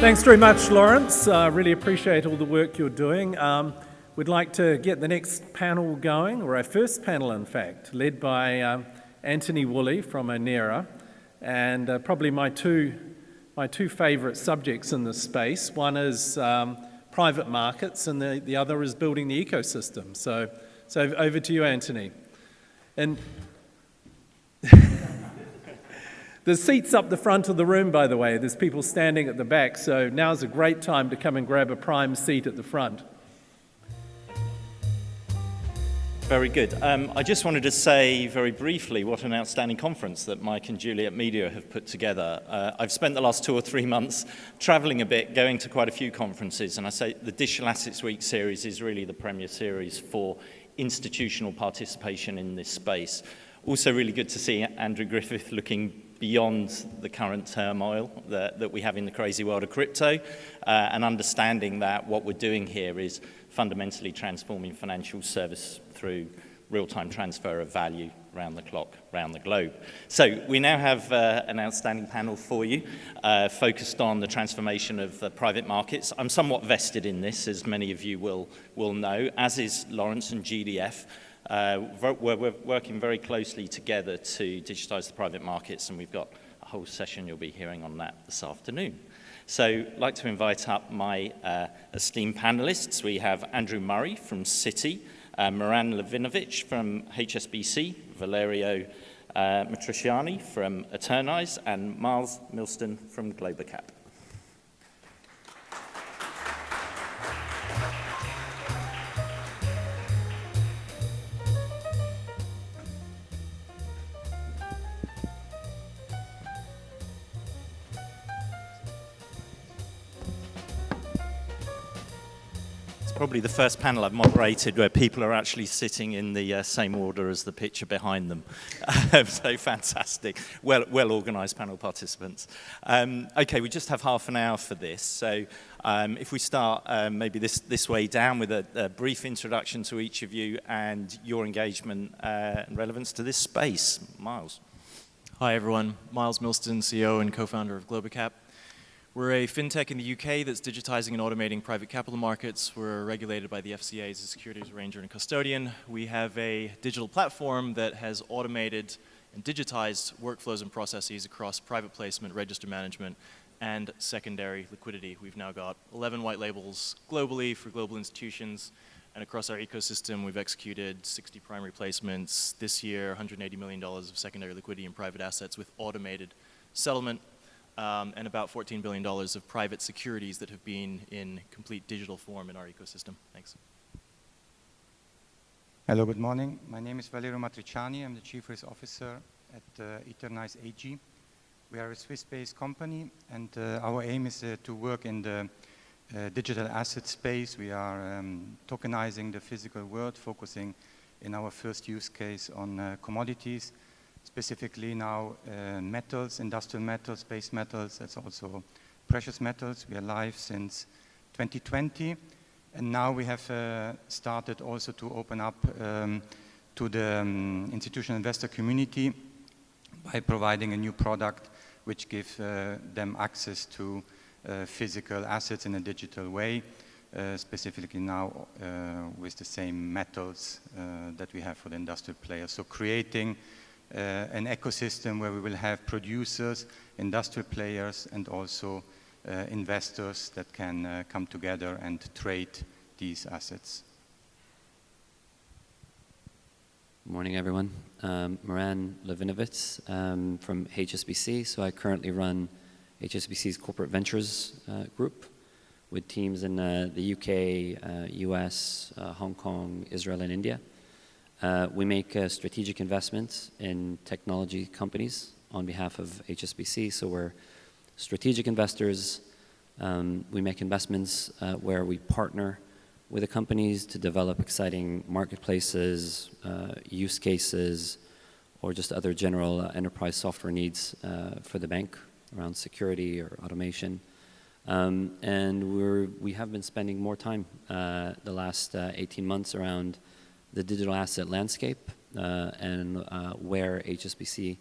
Thanks very much, Lawrence. Really appreciate all the work you're doing. We'd like to get the next panel going, or our first panel, in fact, led by Anthony Woolley from Ownera, and probably my two favourite subjects in this space. One is private markets, and the other is building the ecosystem. So over to you, Anthony. And there's seats up the front of the room, by the way. There's people standing at the back, so now's a great time to come and grab a prime seat at the front. Very good. I just wanted to say very briefly what an outstanding conference that Mike and Juliet Media have put together. I've spent the last 2 or 3 months traveling a bit, going to quite a few conferences, and I say the Digital Assets Week series is really the premier series for institutional participation in this space. Also really good to see Andrew Griffith looking beyond the current turmoil that we have in the crazy world of crypto, and understanding that what we're doing here is fundamentally transforming financial service through real-time transfer of value round the clock, round the globe. So we now have an outstanding panel for you, focused on the transformation of private markets. I'm somewhat vested in this, as many of you will know, as is Lawrence and GDF. We're working very closely together to digitize the private markets, and we've got a whole session you'll be hearing on that this afternoon. So I'd like to invite up my esteemed panelists. We have Andrew Murray from Citi, Moran Levinovich from HSBC, Valerio Matriciani from Eternyze, and Miles Milston from Globacap. Probably the first panel I've moderated where people are actually sitting in the same order as the picture behind them. So fantastic. Well organized panel participants. Okay, we just have half an hour for this. So if we start maybe this way down with a brief introduction to each of you and your engagement and relevance to this space. Miles. Hi everyone, Miles Milston, CEO and co-founder of Globacap. We're a fintech in the UK that's digitizing and automating private capital markets. We're regulated by the FCA as a securities arranger and custodian. We have a digital platform that has automated and digitized workflows and processes across private placement, register management, and secondary liquidity. We've now got 11 white labels globally for global institutions, and across our ecosystem, we've executed 60 primary placements this year, $180 million of secondary liquidity in private assets with automated settlement. And about $14 billion of private securities that have been in complete digital form in our ecosystem. Thanks. Hello, good morning. My name is Valerio Matriciani. I'm the Chief Risk Officer at Eternyze AG. We are a Swiss-based company, and our aim is to work in the digital asset space. We are tokenizing the physical world, focusing in our first use case on commodities. Specifically now metals, industrial metals, base metals, that's also precious metals. We are live since 2020, and now we have started also to open up to the institutional investor community by providing a new product which gives them access to physical assets in a digital way, specifically now with the same metals that we have for the industrial players. So creating an ecosystem where we will have producers, industrial players, and also investors that can come together and trade these assets. Good morning, everyone. Moran Levinovich from HSBC. So I currently run HSBC's corporate ventures group with teams in the UK, US, Hong Kong, Israel, and India. We make strategic investments in technology companies on behalf of HSBC. So we're strategic investors. We make investments where we partner with the companies to develop exciting marketplaces, use cases, or just other general enterprise software needs for the bank around security or automation. And we have been spending more time the last 18 months around the digital asset landscape and where HSBC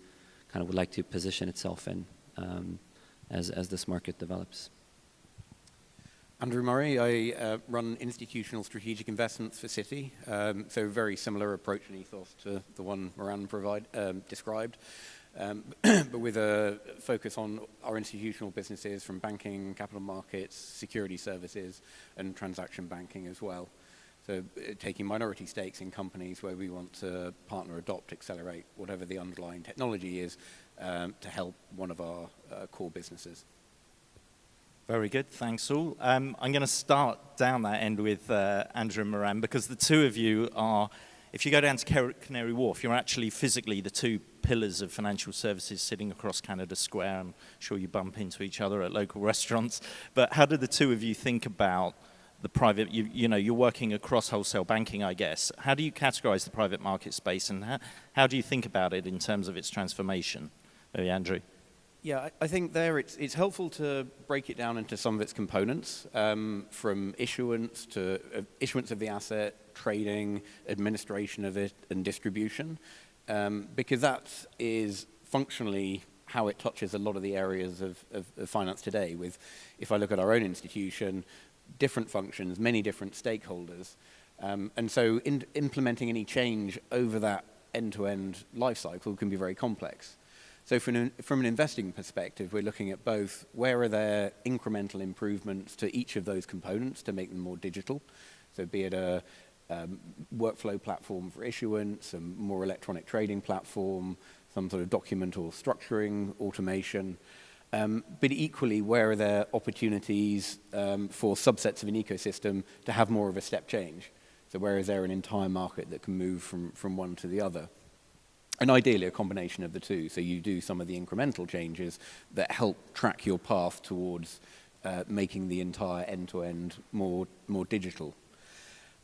kind of would like to position itself in as this market develops. Andrew Murray. I run institutional strategic investments for Citi, so very similar approach and ethos to the one Moran described, but with a focus on our institutional businesses from banking, capital markets, security services, and transaction banking as well. So taking minority stakes in companies where we want to partner, adopt, accelerate, whatever the underlying technology is, to help one of our core businesses. Very good, thanks all. I'm going to start down that end with Andrew and Moran, because the two of you are, if you go down to Canary Wharf, you're actually physically the two pillars of financial services sitting across Canada Square. I'm sure you bump into each other at local restaurants. But how do the two of you think about the private, you know, you're working across wholesale banking, I guess. How do you categorize the private market space, and how do you think about it in terms of its transformation? Maybe Andrew. Yeah, I think there it's helpful to break it down into some of its components, from issuance to issuance of the asset, trading, administration of it, and distribution, because that is functionally how it touches a lot of the areas of finance today. With, if I look at our own institution, different functions, many different stakeholders, and so implementing any change over that end-to-end life cycle can be very complex. So from an investing perspective, we're looking at both where are there incremental improvements to each of those components to make them more digital. So be it a workflow platform for issuance, a more electronic trading platform, some sort of document or structuring automation. But equally, where are there opportunities for subsets of an ecosystem to have more of a step change? So where is there an entire market that can move from one to the other? And ideally, a combination of the two. So you do some of the incremental changes that help track your path towards making the entire end-to-end more digital.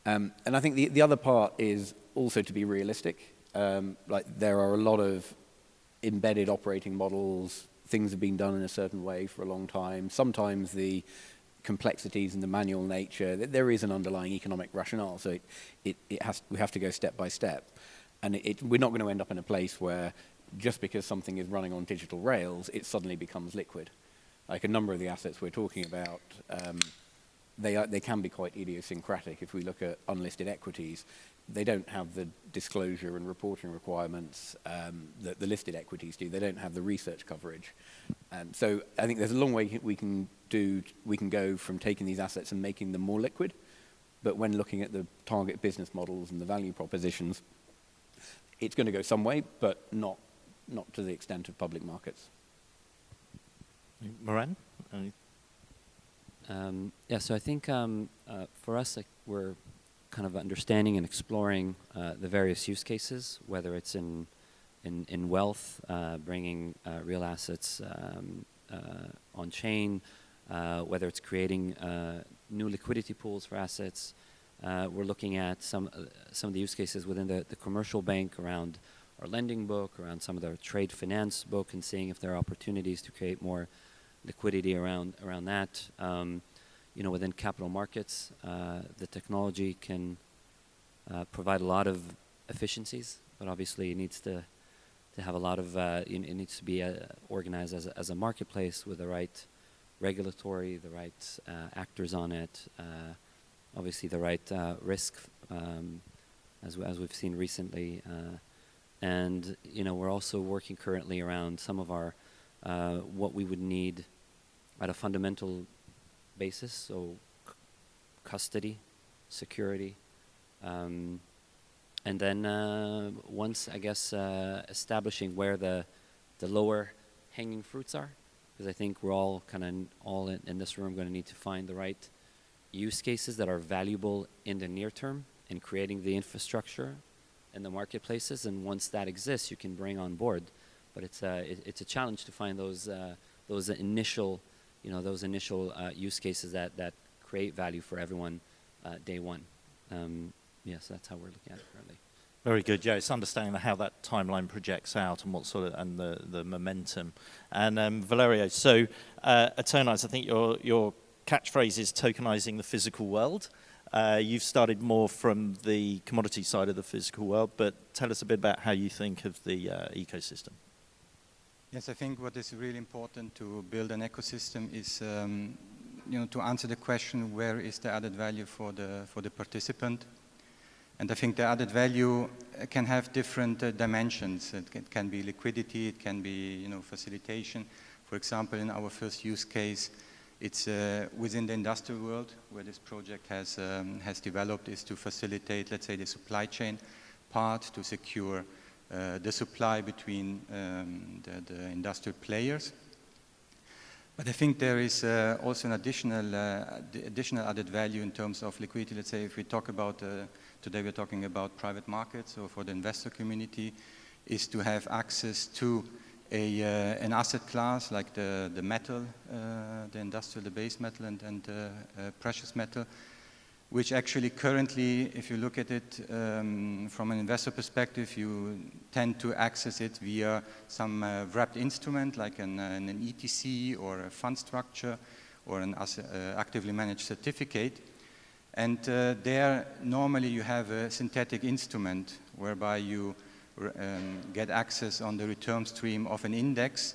And I think the other part is also to be realistic. Like there are a lot of embedded operating models. Things have been done in a certain way for a long time. Sometimes the complexities and the manual nature, there is an underlying economic rationale. So we have to go step by step. And we're not going to end up in a place where just because something is running on digital rails, it suddenly becomes liquid. Like a number of the assets we're talking about, they can be quite idiosyncratic. If we look at unlisted equities, they don't have the disclosure and reporting requirements that the listed equities do. They don't have the research coverage. So I think there's a long way we can go from taking these assets and making them more liquid. But when looking at the target business models and the value propositions, it's going to go some way, but not to the extent of public markets. Moran? Yeah, so I think for us, like, we're kind of understanding and exploring the various use cases, whether it's in wealth, bringing real assets on chain, whether it's creating new liquidity pools for assets. We're looking at some of the use cases within the commercial bank around our lending book, around some of the trade finance book, and seeing if there are opportunities to create more liquidity around that. You know, within capital markets, the technology can provide a lot of efficiencies, but obviously it needs to have a lot of, it needs to be organized as a marketplace with the right regulatory, the right actors on it, obviously the right risk, as we've seen recently. And, you know, we're also working currently around some of our, what we would need at a fundamental basis, so custody, security, and then once, I guess, establishing where the lower hanging fruits are, because I think we're all in this room going to need to find the right use cases that are valuable in the near term in creating the infrastructure and the marketplaces, and once that exists, you can bring on board. But it's a challenge to find those initial use cases that create value for everyone day one. Yes, that's how we're looking at it currently. Very good. Yeah, it's understanding how that timeline projects out and what sort of, and the momentum. And Valerio, so Eternyze, I think your catchphrase is tokenizing the physical world. You've started more from the commodity side of the physical world, but tell us a bit about how you think of the ecosystem. Yes, I think what is really important to build an ecosystem is to answer the question, where is the added value for the participant? And I think the added value can have different dimensions. It can be liquidity, it can be facilitation. For example, in our first use case, it's within the industrial world where this project has developed, is to facilitate, let's say, the supply chain part, to secure the supply between the industrial players. But I think there is also an additional added value in terms of liquidity. Let's say if we talk about, today we're talking about private markets, or for the investor community, is to have access to an asset class like the metal, the industrial, the base metal and precious metal, which actually currently, if you look at it from an investor perspective, you tend to access it via some wrapped instrument like an ETC or a fund structure or an actively managed certificate. And there, normally you have a synthetic instrument whereby you get access on the return stream of an index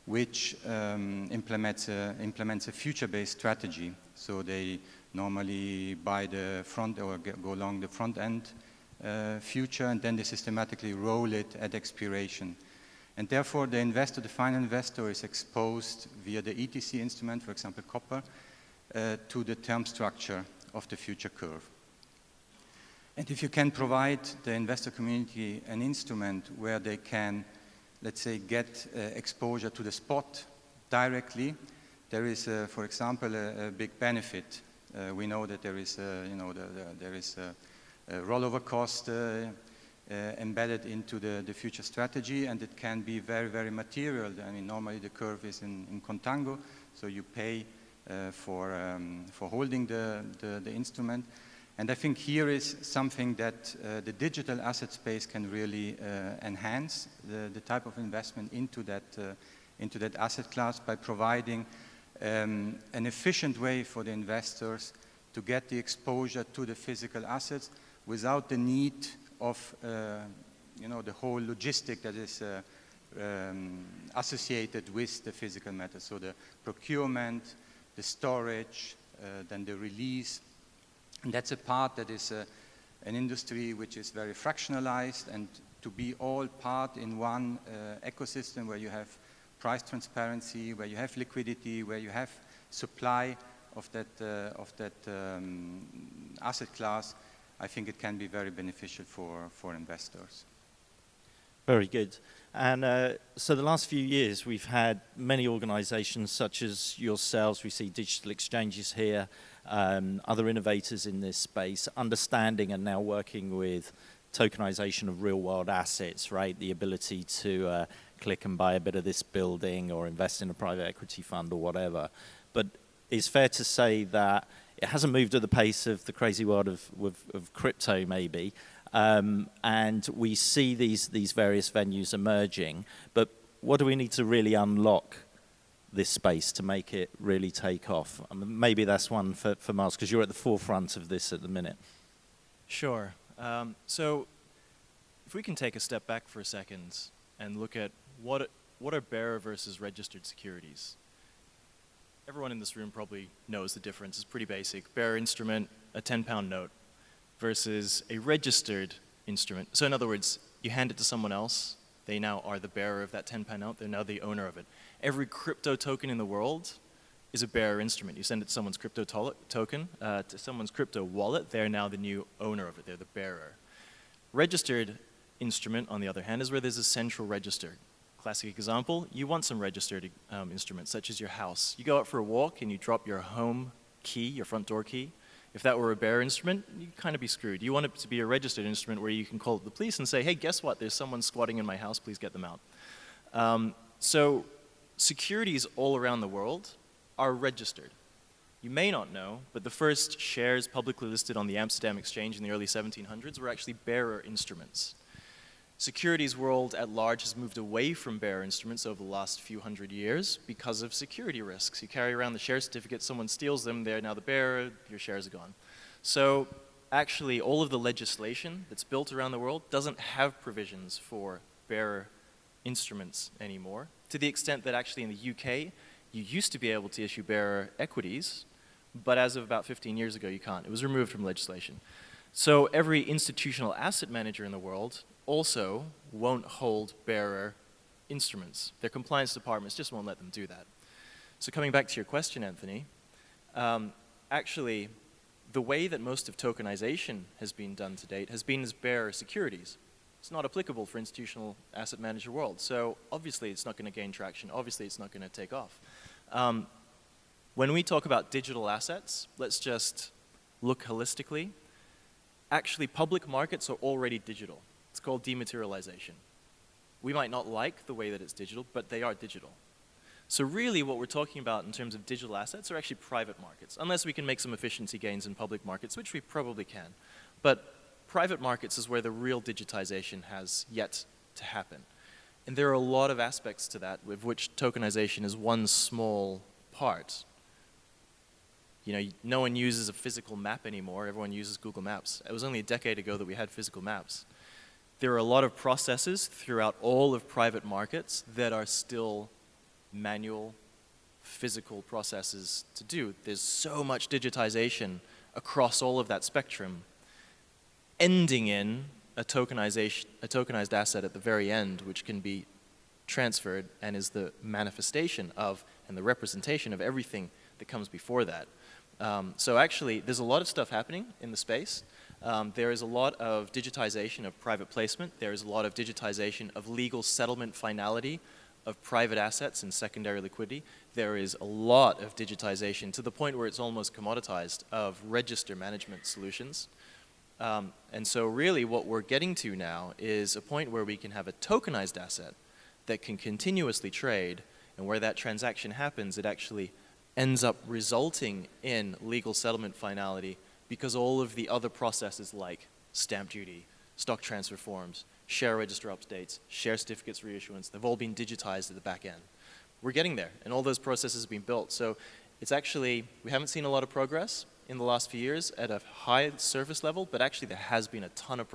which implements a future-based strategy. So they normally buy the front or go along the front end future, and then they systematically roll it at expiration. And therefore, the investor, the final investor, is exposed via the ETC instrument, for example, copper, to the term structure of the future curve. And if you can provide the investor community an instrument where they can, let's say, get exposure to the spot directly, there is, for example, a big benefit. We know that there is, there is a rollover cost embedded into the future strategy, and it can be very, very material. I mean, normally the curve is in contango, so you pay for holding the instrument. And I think here is something that the digital asset space can really enhance the type of investment into that asset class by providing an efficient way for the investors to get the exposure to the physical assets without the need of the whole logistic that is associated with the physical matter. So the procurement, the storage, then the release. And that's a part that is an industry which is very fractionalized, and to be all part in one ecosystem where you have price transparency, where you have liquidity, where you have supply of that asset class, I think it can be very beneficial for investors. Very good. And so the last few years, we've had many organizations such as yourselves, we see digital exchanges here, other innovators in this space, understanding and now working with tokenization of real-world assets, right? The ability to click and buy a bit of this building or invest in a private equity fund or whatever. But it's fair to say that it hasn't moved at the pace of the crazy world of crypto, maybe. And we see these various venues emerging. But what do we need to really unlock this space to make it really take off? I mean, maybe that's one for Miles, because you're at the forefront of this at the minute. Sure. So if we can take a step back for a second and look at what are bearer versus registered securities. Everyone in this room probably knows the difference. It's pretty basic. Bearer instrument, a 10-pound note, versus a registered instrument. So in other words, you hand it to someone else. They now are the bearer of that 10-pound note. They're now the owner of it. Every crypto token in the world is a bearer instrument. You send it to someone's crypto token, to someone's crypto wallet. They're now the new owner of it. They're the bearer. Registered instrument, on the other hand, is where there's a central register. Classic example, you want some registered instruments, such as your house. You go out for a walk and you drop your home key, your front door key. If that were a bearer instrument, you'd kind of be screwed. You want it to be a registered instrument where you can call the police and say, hey, guess what? There's someone squatting in my house. Please get them out. So securities all around the world are registered. You may not know, but the first shares publicly listed on the Amsterdam Exchange in the early 1700s were actually bearer instruments. Securities world at large has moved away from bearer instruments over the last few hundred years because of security risks. You carry around the share certificate, someone steals them, they're now the bearer, your shares are gone. So actually all of the legislation that's built around the world doesn't have provisions for bearer instruments anymore, to the extent that actually in the UK, You used to be able to issue bearer equities, but as of about 15 years ago, you can't. It was removed from legislation. So every institutional asset manager in the world also won't hold bearer instruments. Their compliance departments just won't let them do that. So coming back to your question, Anthony, actually, the way that most of tokenization has been done to date has been as bearer securities. It's not applicable for institutional asset manager world. So obviously it's not going to gain traction. Obviously it's not going to take off. When we talk about digital assets, let's just look holistically. Actually, public markets are already digital. It's called dematerialization. We might not like the way that it's digital, but they are digital. So really what we're talking about in terms of digital assets are actually private markets, unless we can make some efficiency gains in public markets, which we probably can. But private markets is where the real digitization has yet to happen. And there are a lot of aspects to that, of which tokenization is one small part. You know, no one uses a physical map anymore. Everyone uses Google Maps. It was only a decade ago that we had physical maps. There are a lot of processes throughout all of private markets that are still manual, physical processes to do. There's so much digitization across all of that spectrum, ending in a tokenized asset at the very end, which can be transferred and is the manifestation of and the representation of everything that comes before that. So actually, there's a lot of stuff happening in the space. There is a lot of digitization of private placement. There is a lot of digitization of legal settlement finality of private assets and secondary liquidity. There is a lot of digitization to the point where it's almost commoditized of register management solutions. And so really what we're getting to now is a point where we can have a tokenized asset that can continuously trade, and where that transaction happens, it actually ends up resulting in legal settlement finality because all of the other processes like stamp duty, stock transfer forms, share register updates, share certificates reissuance, they've all been digitized at the back end. We're getting there, and all those processes have been built. So it's actually, we haven't seen a lot of progress in the last few years at a high surface level, but actually there has been a ton of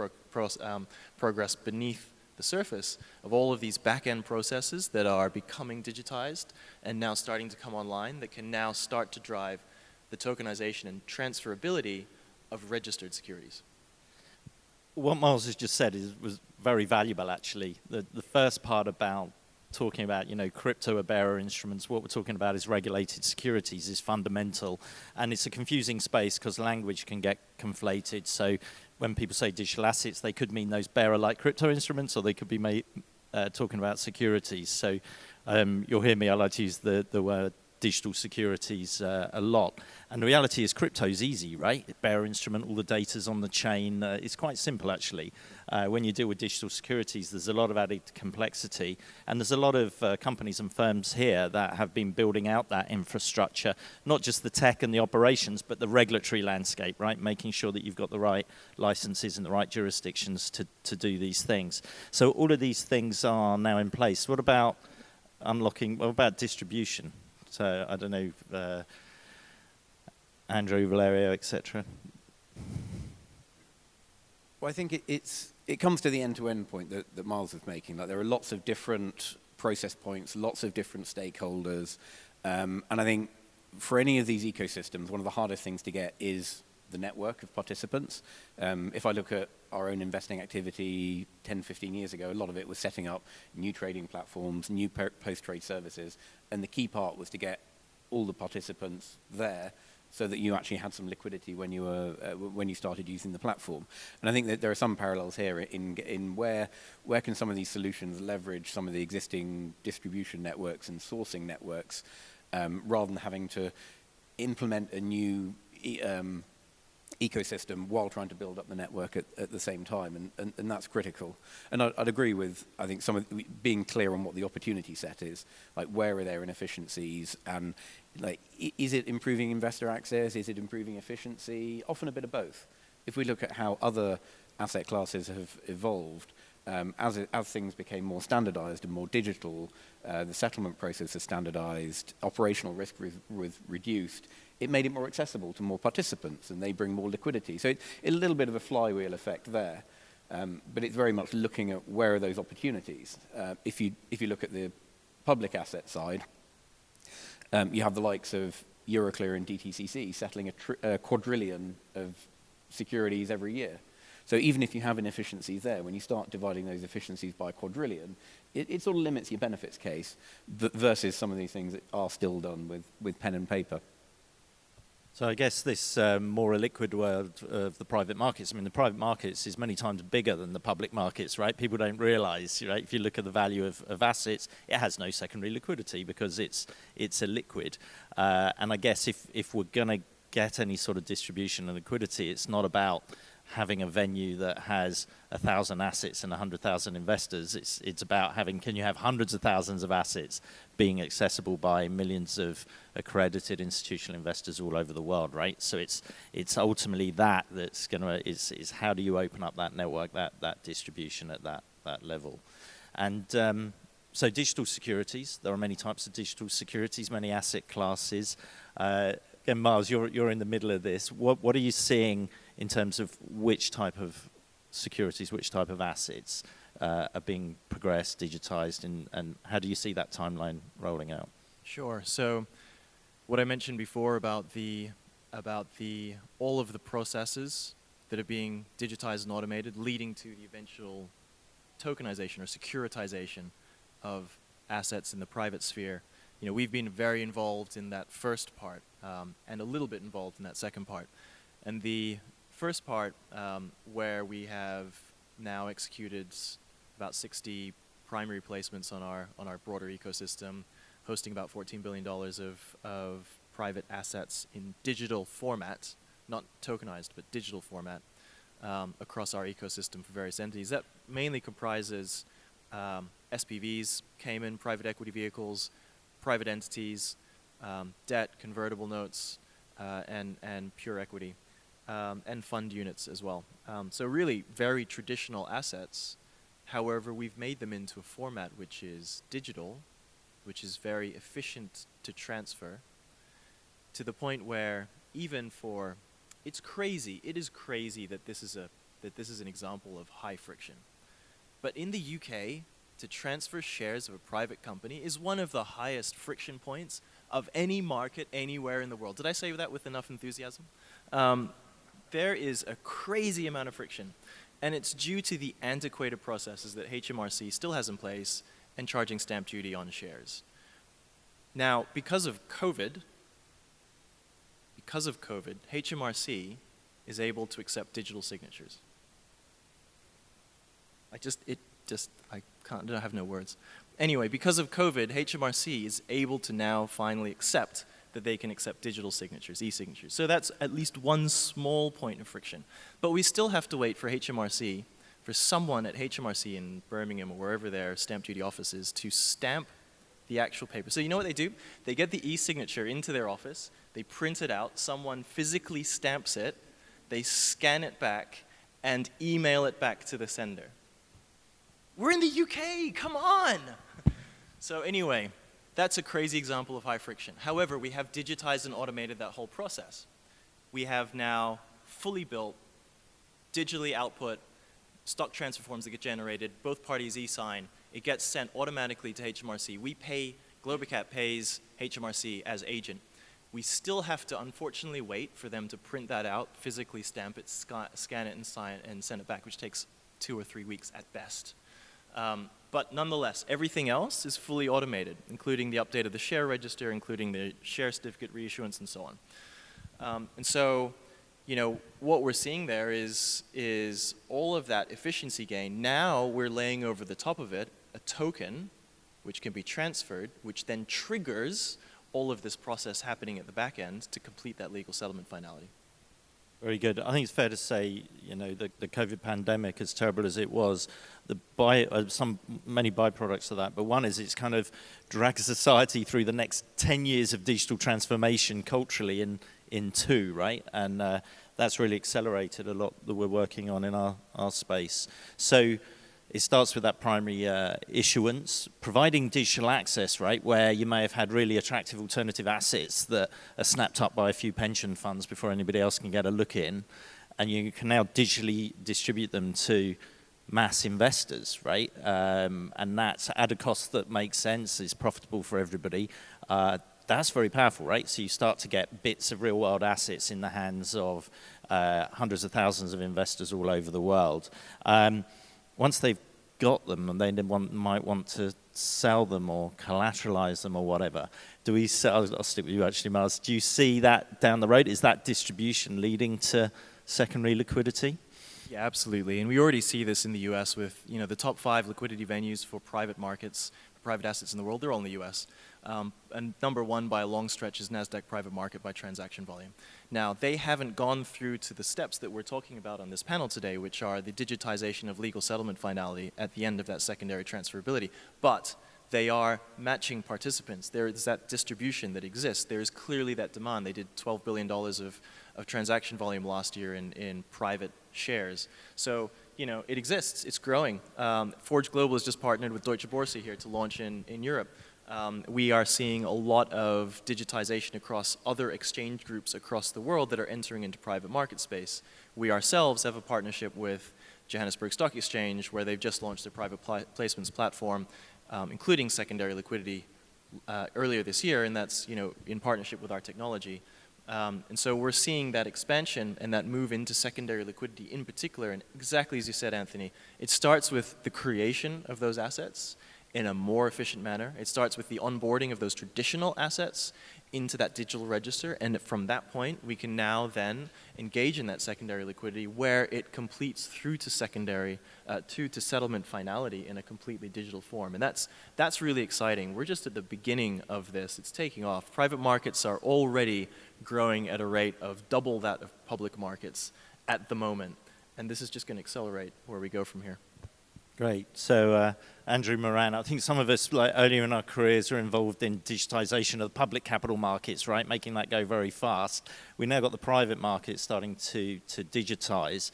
progress beneath the surface of all of these back-end processes that are becoming digitized and now starting to come online that can now start to drive the tokenization and transferability of registered securities. What Miles has just said was very valuable, actually. The first part about talking about, you know, crypto or bearer instruments, what we're talking about is regulated securities is fundamental. And it's a confusing space because language can get conflated. So when people say digital assets, they could mean those bearer-like crypto instruments, or they could be talking about securities. So you'll hear me, I like to use the word digital securities a lot. And the reality is crypto's easy, right? Bearer instrument, all the data's on the chain. It's quite simple, actually. When you deal with digital securities, there's a lot of added complexity. And there's a lot of companies and firms here that have been building out that infrastructure, not just the tech and the operations, but the regulatory landscape, right? Making sure that you've got the right licenses in the right jurisdictions to do these things. So all of these things are now in place. What about unlocking, what about distribution? So I don't know, Andrew, Valerio, etc. Well, I think it comes to the end-to-end point that Miles was making. Like, there are lots of different process points, lots of different stakeholders, and I think for any of these ecosystems, one of the hardest things to get is the network of participants. If I look at our own investing activity 10, 15 years ago, a lot of it was setting up new trading platforms, new post-trade services, and the key part was to get all the participants there so that you actually had some liquidity when you were when you started using the platform. And I think that there are some parallels here in where can some of these solutions leverage some of the existing distribution networks and sourcing networks, rather than having to implement a new ecosystem while trying to build up the network at the same time, and that's critical. And I'd agree with, I think, some of being clear on what the opportunity set is, like where are there inefficiencies, and like is it improving investor access, is it improving efficiency? Often a bit of both. If we look at how other asset classes have evolved, as things became more standardized and more digital, the settlement process is standardized, operational risk was reduced, it made it more accessible to more participants, and they bring more liquidity. So it's a little bit of a flywheel effect there, but it's very much looking at where are those opportunities. If you look at the public asset side, You have the likes of Euroclear and DTCC settling a quadrillion of securities every year. So even if you have inefficiencies there, when you start dividing those efficiencies by a quadrillion, it sort of limits your benefits case versus some of these things that are still done with pen and paper. So I guess this more illiquid world of the private markets, I mean, the private markets is many times bigger than the public markets, right? People don't realize, right? If you look at the value of assets, it has no secondary liquidity because it's illiquid. And I guess if we're going to get any sort of distribution and liquidity, it's not about having a venue that has 1,000 assets and 100,000 investors. It's about can you have hundreds of thousands of assets being accessible by millions of accredited institutional investors all over the world, right? So it's ultimately that's is how do you open up that network, that distribution at that level. And so digital securities, there are many types of digital securities, many asset classes. Again, Miles, you're in the middle of this. What are you seeing in terms of which type of securities, which type of assets are being progressed, digitized, and how do you see that timeline rolling out? Sure. So what I mentioned before about all of the processes that are being digitized and automated leading to the eventual tokenization or securitization of assets in the private sphere. You know, we've been very involved in that first part and a little bit involved in that second part. And the first part, where we have now executed about 60 primary placements on our broader ecosystem, hosting about $14 billion of private assets in digital format, not tokenized, but digital format, across our ecosystem for various entities. That mainly comprises SPVs, Cayman, private equity vehicles, private entities, debt, convertible notes, and pure equity, and fund units as well. So really very traditional assets. However, we've made them into a format which is digital, which is very efficient to transfer, to the point where even for, it is crazy that this is an example of high friction. But in the UK, to transfer shares of a private company is one of the highest friction points of any market anywhere in the world. Did I say that with enough enthusiasm? There is a crazy amount of friction, and it's due to the antiquated processes that HMRC still has in place and charging stamp duty on shares. Now, because of COVID, HMRC is able to accept digital signatures. I have no words. Anyway, because of COVID, HMRC is able to now finally accept that they can accept digital signatures, e-signatures. So that's at least one small point of friction. But we still have to wait for HMRC, for someone at HMRC in Birmingham or wherever their stamp duty office is, to stamp the actual paper. So you know what they do? They get the e-signature into their office, they print it out, someone physically stamps it, they scan it back, and email it back to the sender. We're in the UK, come on! So anyway, that's a crazy example of high friction. However, we have digitized and automated that whole process. We have now fully built, digitally output, stock transfer forms that get generated, both parties e-sign, it gets sent automatically to HMRC. Globacap pays HMRC as agent. We still have to unfortunately wait for them to print that out, physically stamp it, scan it and sign it and send it back, which takes 2 or 3 weeks at best. But nonetheless, everything else is fully automated, including the update of the share register, including the share certificate reissuance, and so on. And so, you know, what we're seeing there is all of that efficiency gain. Now we're laying over the top of it a token, which can be transferred, which then triggers all of this process happening at the back end to complete that legal settlement finality. Very good. I think it's fair to say, you know, the COVID pandemic, as terrible as it was, many byproducts of that, but one is it's kind of dragged society through the next 10 years of digital transformation culturally in two, right? And that's really accelerated a lot that we're working on in our space. So it starts with that primary issuance, providing digital access, right, where you may have had really attractive alternative assets that are snapped up by a few pension funds before anybody else can get a look in, and you can now digitally distribute them to mass investors, right? And that's at a cost that makes sense, is profitable for everybody. that's very powerful, right? So you start to get bits of real-world assets in the hands of hundreds of thousands of investors all over the world. Once they've got them and they might want to sell them or collateralize them or whatever, do we sell? I'll stick with you actually, Miles. Do you see that down the road? Is that distribution leading to secondary liquidity? Yeah, absolutely. And we already see this in the US with, the top 5 liquidity venues for private markets, private assets in the world, they're all in the US. And number 1 by a long stretch is NASDAQ private market by transaction volume. Now, they haven't gone through to the steps that we're talking about on this panel today, which are the digitization of legal settlement finality at the end of that secondary transferability. But they are matching participants. There is that distribution that exists. There is clearly that demand. They did $12 billion of transaction volume last year in private shares. So, it exists. It's growing. Forge Global has just partnered with Deutsche Börse here to launch in Europe. We are seeing a lot of digitization across other exchange groups across the world that are entering into private market space. We ourselves have a partnership with Johannesburg Stock Exchange where they've just launched their private placements platform, including secondary liquidity earlier this year, and that's in partnership with our technology. And so we're seeing that expansion and that move into secondary liquidity in particular, and exactly as you said, Anthony, it starts with the creation of those assets in a more efficient manner. It starts with the onboarding of those traditional assets into that digital register, and from that point, we can now then engage in that secondary liquidity where it completes through to secondary, to settlement finality in a completely digital form. And that's really exciting. We're just at the beginning of this. It's taking off. Private markets are already growing at a rate of double that of public markets at the moment, and this is just going to accelerate where we go from here. Great. So, Andrew, Moran, I think some of us, earlier in our careers, are involved in digitization of the public capital markets, right, making that go very fast. We now got the private market starting to digitize.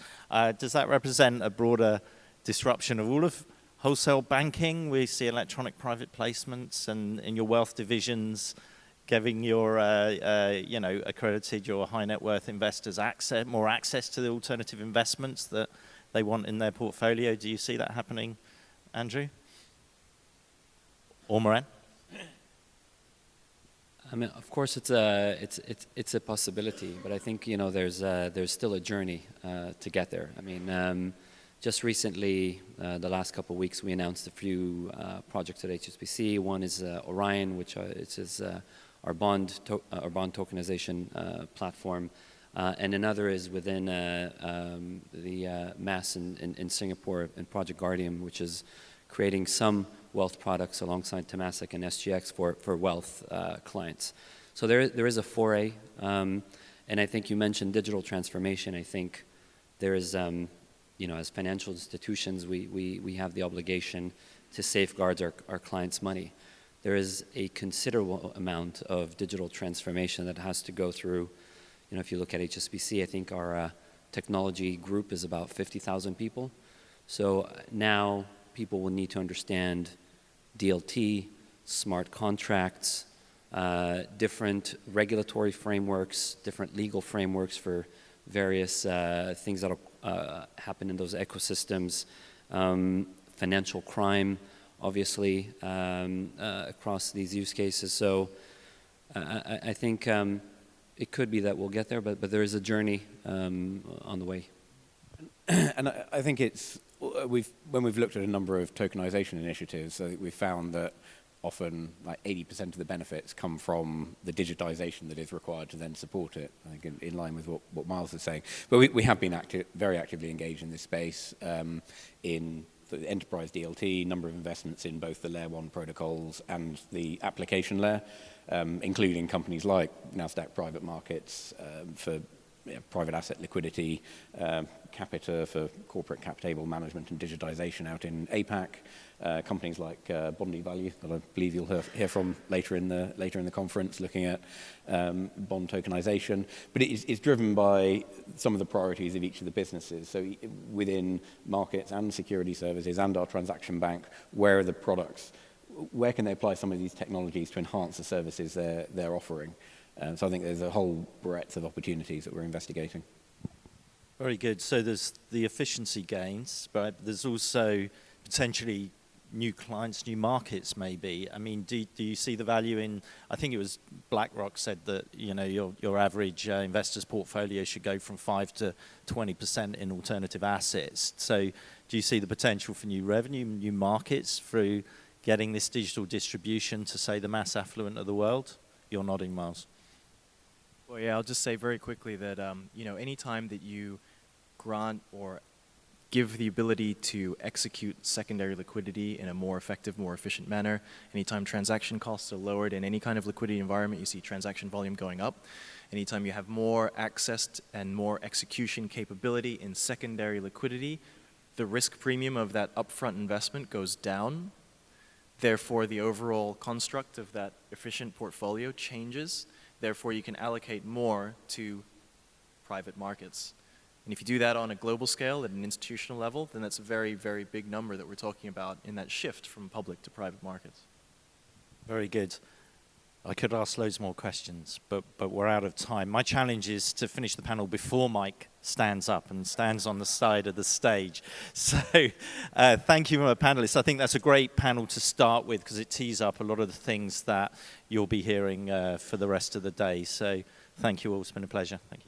Does that represent a broader disruption of all of wholesale banking? We see electronic private placements and in your wealth divisions giving your, accredited, your high net worth investors more access to the alternative investments that they want in their portfolio. Do you see that happening, Andrew? Or Moran? I mean, of course, it's a possibility, but I think there's still a journey to get there. I mean, just recently, the last couple of weeks, we announced a few projects at HSBC. One is Orion, which is our bond tokenization platform. And another is within the MAS in Singapore and Project Guardian, which is creating some wealth products alongside Temasek and SGX for wealth clients. So there is a foray. And I think you mentioned digital transformation. I think there is, as financial institutions, we have the obligation to safeguard our clients' money. There is a considerable amount of digital transformation that has to go through. If you look at HSBC, I think our technology group is about 50,000 people. So now people will need to understand DLT, smart contracts, different regulatory frameworks, different legal frameworks for various things that happen in those ecosystems, financial crime, obviously, across these use cases. So I think it could be that we'll get there, but there is a journey on the way. And I think when we've looked at a number of tokenization initiatives, we've found that often like 80% of the benefits come from the digitization that is required to then support it, I think in line with what Miles is saying. But we have been very actively engaged in this space in the enterprise DLT, number of investments in both the layer 1 protocols and the application layer, including companies like NASDAQ Private Markets for private asset liquidity, Capita for corporate cap table management and digitization out in APAC, companies like Bondi Value that I believe you'll hear from later in the conference, looking at bond tokenization. But it's driven by some of the priorities of each of the businesses. So within markets and security services and our transaction bank, where are the products? Where can they apply some of these technologies to enhance the services they're offering? So I think there's a whole breadth of opportunities that we're investigating. Very good. So there's the efficiency gains, but there's also potentially new clients, new markets maybe. I mean, do you see the value in, I think it was BlackRock said that, you know, your average investor's portfolio should go from 5 to 20% in alternative assets. So do you see the potential for new revenue, new markets through getting this digital distribution to, say, the mass affluent of the world? You're nodding, Miles. Well, yeah, I'll just say very quickly that, you know, anytime that you grant or give the ability to execute secondary liquidity in a more effective, more efficient manner, anytime transaction costs are lowered in any kind of liquidity environment, you see transaction volume going up. Anytime you have more access and more execution capability in secondary liquidity, the risk premium of that upfront investment goes down. Therefore, the overall construct of that efficient portfolio changes. Therefore, you can allocate more to private markets. And if you do that on a global scale at an institutional level, then that's a very, very big number that we're talking about in that shift from public to private markets. Very good. I could ask loads more questions, but we're out of time. My challenge is to finish the panel before Mike stands up and stands on the side of the stage. So thank you, my panelists. I think that's a great panel to start with because it tees up a lot of the things that you'll be hearing for the rest of the day. So thank you all. It's been a pleasure. Thank you.